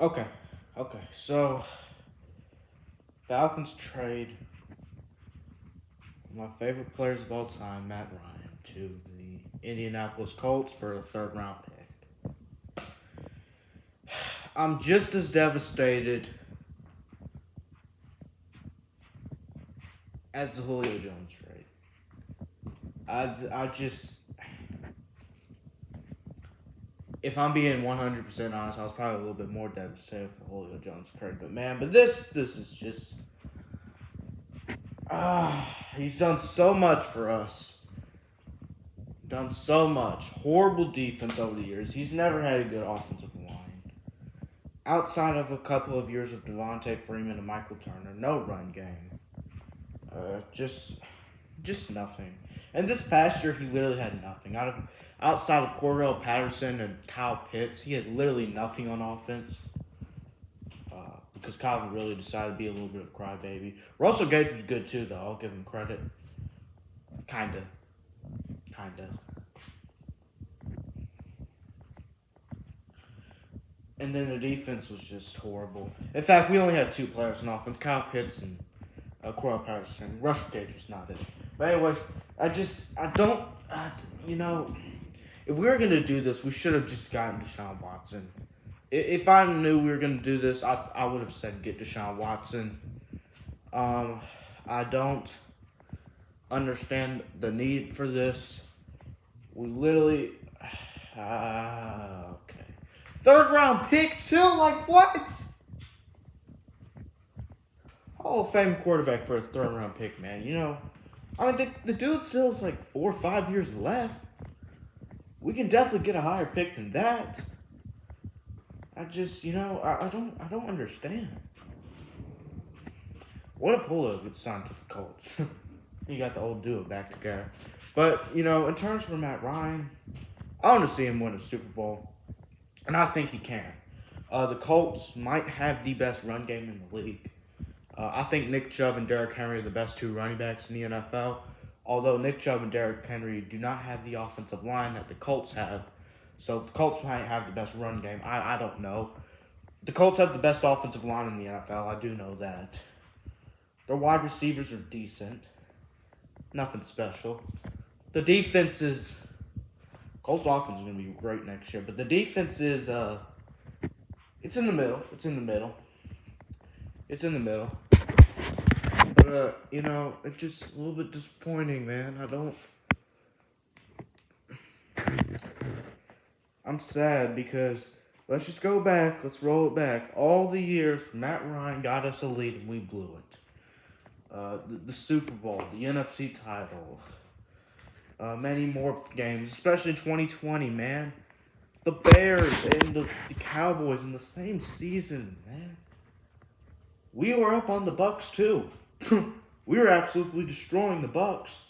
Okay. So Falcons trade my favorite players of all time, Matt Ryan, to the Indianapolis Colts for a third round pick. I'm just as devastated as the Julio Jones trade. I just, if I'm being 100% honest, I was probably a little bit more devastated with the Julio Jones trade. But man, this is just, he's done so much for us. Done so much. Horrible defense over the years. He's never had a good offensive line. Outside of a couple of years of Devontae Freeman and Michael Turner, no run game. Just nothing. And this past year, he literally had nothing. Outside of Cordell Patterson and Kyle Pitts, he had literally nothing on offense. Because Kyle really decided to be a little bit of a crybaby. Russell Gage was good too, though. I'll give him credit. Kinda. And then the defense was just horrible. In fact, we only had two players on offense: Kyle Pitts and Cordell Patterson. Russell Gage was not it. But anyways, you know, if we were gonna do this, we should have just gotten Deshaun Watson. If I knew we were gonna do this, I would have said get Deshaun Watson. I don't understand the need for this. We literally, okay, third round pick too. Like what? Hall of Fame quarterback for a third round pick, man. I mean, the dude still has like 4 or 5 years left. We can definitely get a higher pick than that. I just, I don't understand. What if Julio gets signed to the Colts? You got the old duo back together. But, in terms of Matt Ryan, I want to see him win a Super Bowl. And I think he can. The Colts might have the best run game in the league. I think Nick Chubb and Derrick Henry are the best two running backs in the NFL. Although Nick Chubb and Derrick Henry do not have the offensive line that the Colts have. So the Colts might have the best run game. I don't know. The Colts have the best offensive line in the NFL. I do know that. Their wide receivers are decent. Nothing special. The defense is... Colts offense is going to be great next year. But the defense is... It's in the middle. But, it's just a little bit disappointing, man. I'm sad because let's just go back. Let's roll it back. All the years Matt Ryan got us a lead and we blew it. The Super Bowl, the NFC title, many more games, especially 2020, man. The Bears and the Cowboys in the same season, man. We were up on the Bucks too. We were absolutely destroying the Bucks.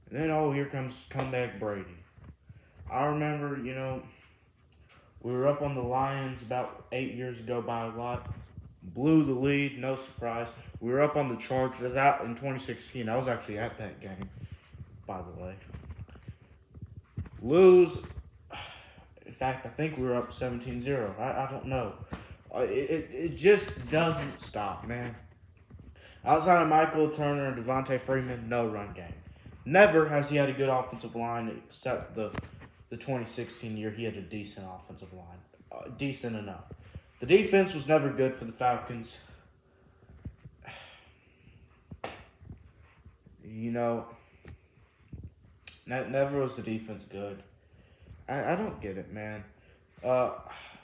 And then, here comes comeback Brady. I remember, we were up on the Lions about 8 years ago by a lot. Blew the lead, no surprise. We were up on the Chargers out in 2016. I was actually at that game, by the way. Lose. In fact, I think we were up 17-0. I don't know. It just doesn't stop, man. Outside of Michael Turner and Devontae Freeman, no run game. Never has he had a good offensive line except the 2016 year he had a decent offensive line. Decent enough. The defense was never good for the Falcons. Never was the defense good. I don't get it, man.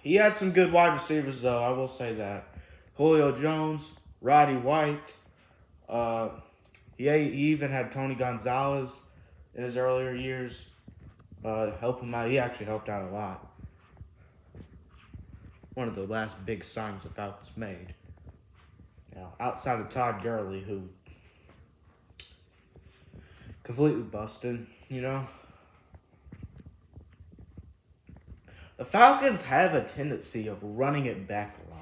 He had some good wide receivers, though. I will say that. Julio Jones, Roddy White. He even had Tony Gonzalez in his earlier years. Help him out. He actually helped out a lot. One of the last big signings the Falcons made. Outside of Todd Gurley, who completely busted, The Falcons have a tendency of running it back a lot.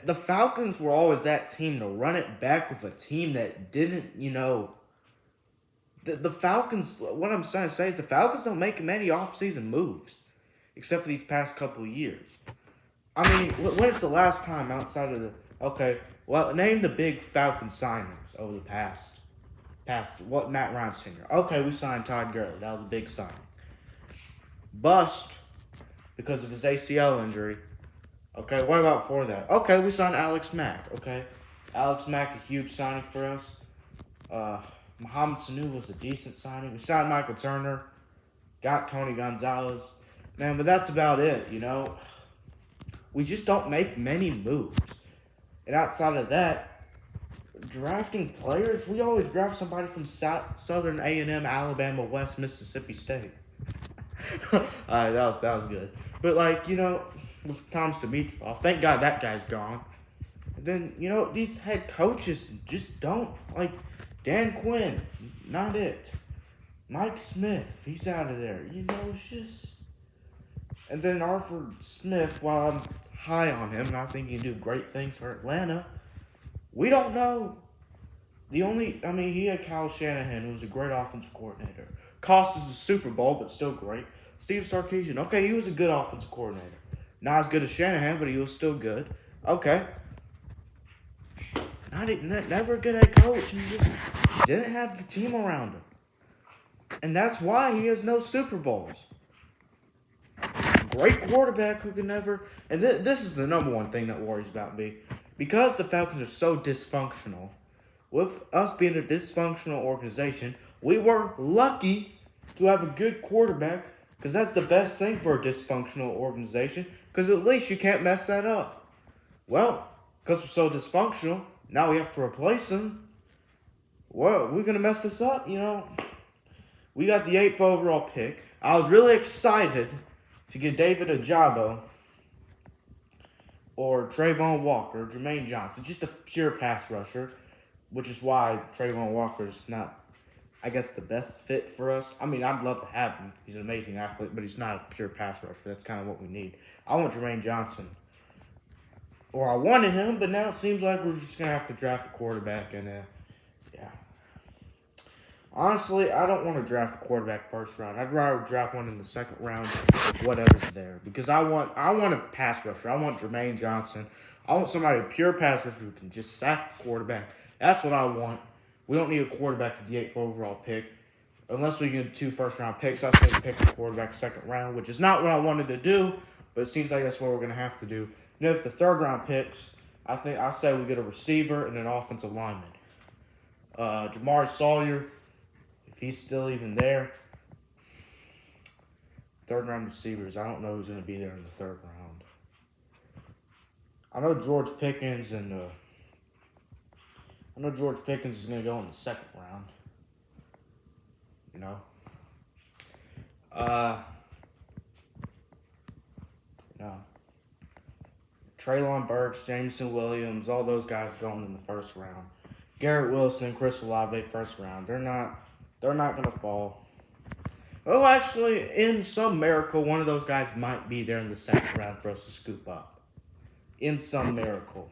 The Falcons were always that team to run it back with a team that didn't, The Falcons, what I'm trying to say is the Falcons don't make many offseason moves, except for these past couple of years. I mean, when is the last time outside of the okay? Well, name the big Falcon signings over the past what Matt Ryan's tenure. Okay, we signed Todd Gurley. That was a big sign. Bust because of his ACL injury. Okay, what about before that? Okay, we signed Alex Mack. Okay, Alex Mack, a huge signing for us. Mohamed Sanu was a decent signing. We signed Michael Turner. Got Tony Gonzalez. Man, but that's about it, you know. We just don't make many moves. And outside of that, drafting players, we always draft somebody from Southern A&M, Alabama, West Mississippi State. Alright, that was good. But like, you know, with Tom Dimitrov, thank God that guy's gone. And then, you know, these head coaches just don't like Dan Quinn, not it. Mike Smith, he's out of there. You know, it's just. And then Arthur Smith, while I'm high on him and I think he can do great things for Atlanta, we don't know. He had Kyle Shanahan, who was a great offensive coordinator. Cost us a Super Bowl, but still great. Steve Sarkisian, okay, he was a good offensive coordinator. Not as good as Shanahan, but he was still good. Okay. Never a good head coach, and just didn't have the team around him. And that's why he has no Super Bowls. Great quarterback who can never. And this is the number one thing that worries about me. Because the Falcons are so dysfunctional, with us being a dysfunctional organization, we were lucky to have a good quarterback. Because that's the best thing for a dysfunctional organization. Because at least you can't mess that up. Well, because we're so dysfunctional, now we have to replace him. Well, we're going to mess this up, you know. We got the 8th overall pick. I was really excited to get David Ajabo or Trayvon Walker, Jermaine Johnson, just a pure pass rusher, which is why Trayvon Walker's not, I guess, the best fit for us. I mean, I'd love to have him. He's an amazing athlete, but he's not a pure pass rusher. That's kind of what we need. I want Jermaine Johnson. Or I wanted him, but now it seems like we're just going to have to draft a quarterback, and yeah. Honestly, I don't want to draft a quarterback first round. I'd rather draft one in the second round with whatever's there. Because I want a pass rusher. I want Jermaine Johnson. I want somebody, a pure pass rusher who can just sack the quarterback. That's what I want. We don't need a quarterback with the 8th overall pick. Unless we get 2 first-round picks, I say pick a quarterback second round, which is not what I wanted to do, but it seems like that's what we're going to have to do. And if the third-round picks, I say we get a receiver and an offensive lineman. Jamari Sawyer, if he's still even there. Third-round receivers, I don't know who's going to be there in the third round. I know George Pickens is going to go in the second round. You know. Treylon Burks, Jameson Williams, all those guys going in the first round. Garrett Wilson, Chris Olave, first round. They're not going to fall. Oh, actually, in some miracle, one of those guys might be there in the second round for us to scoop up. In some miracle.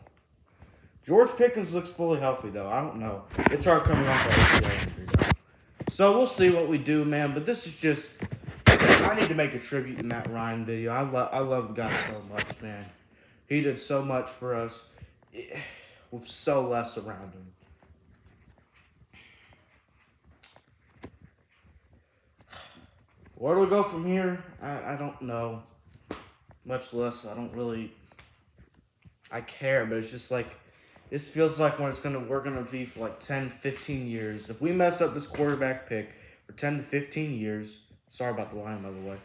George Pickens looks fully healthy, though. I don't know. It's hard coming off that ACL injury, though. So we'll see what we do, man. But this is just... I need to make a tribute to Matt Ryan video. I love the guy so much, man. He did so much for us with so less around him. Where do we go from here? I don't know. Much less, I care, but it's just like, this feels like we're going to be for like 10, 15 years. If we mess up this quarterback pick for 10 to 15 years, sorry about the line, by the way,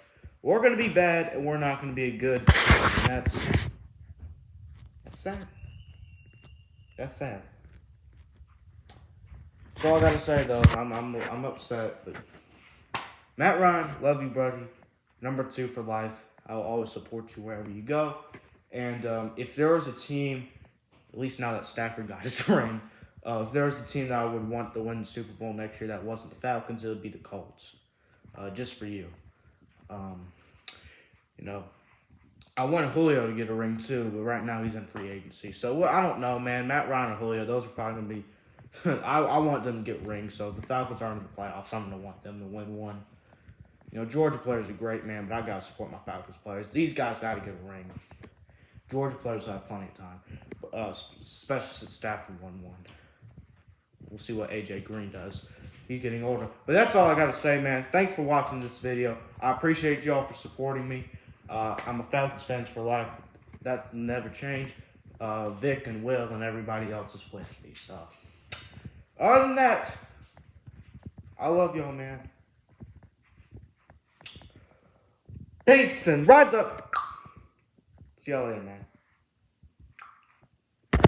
we're going to be bad and we're not going to be a good team. And that's sad. That's sad. That's all I got to say, though. I'm upset, but Matt Ryan, love you, buddy. Number 2 for life. I'll always support you wherever you go. And if there was a team, at least now that Stafford got his ring, if there was a team that I would want to win the Super Bowl next year that wasn't the Falcons, it would be the Colts. Just for you. I want Julio to get a ring too, but right now he's in free agency. So I don't know, man. Matt Ryan and Julio, those are probably going to be... I want them to get rings, so if the Falcons aren't in the playoffs, I'm going to want them to win one. Georgia players are great, man, but I got to support my Falcons players. These guys got to get a ring. Georgia players will have plenty of time, especially since Stafford won one. We'll see what A.J. Green does. He's getting older. But that's all I got to say, man. Thanks for watching this video. I appreciate y'all for supporting me. I'm a Falcons fan for life. That will never change. Vic and Will and everybody else is with me. So, other than that, I love y'all, man. Peace and rise up. See y'all later, man.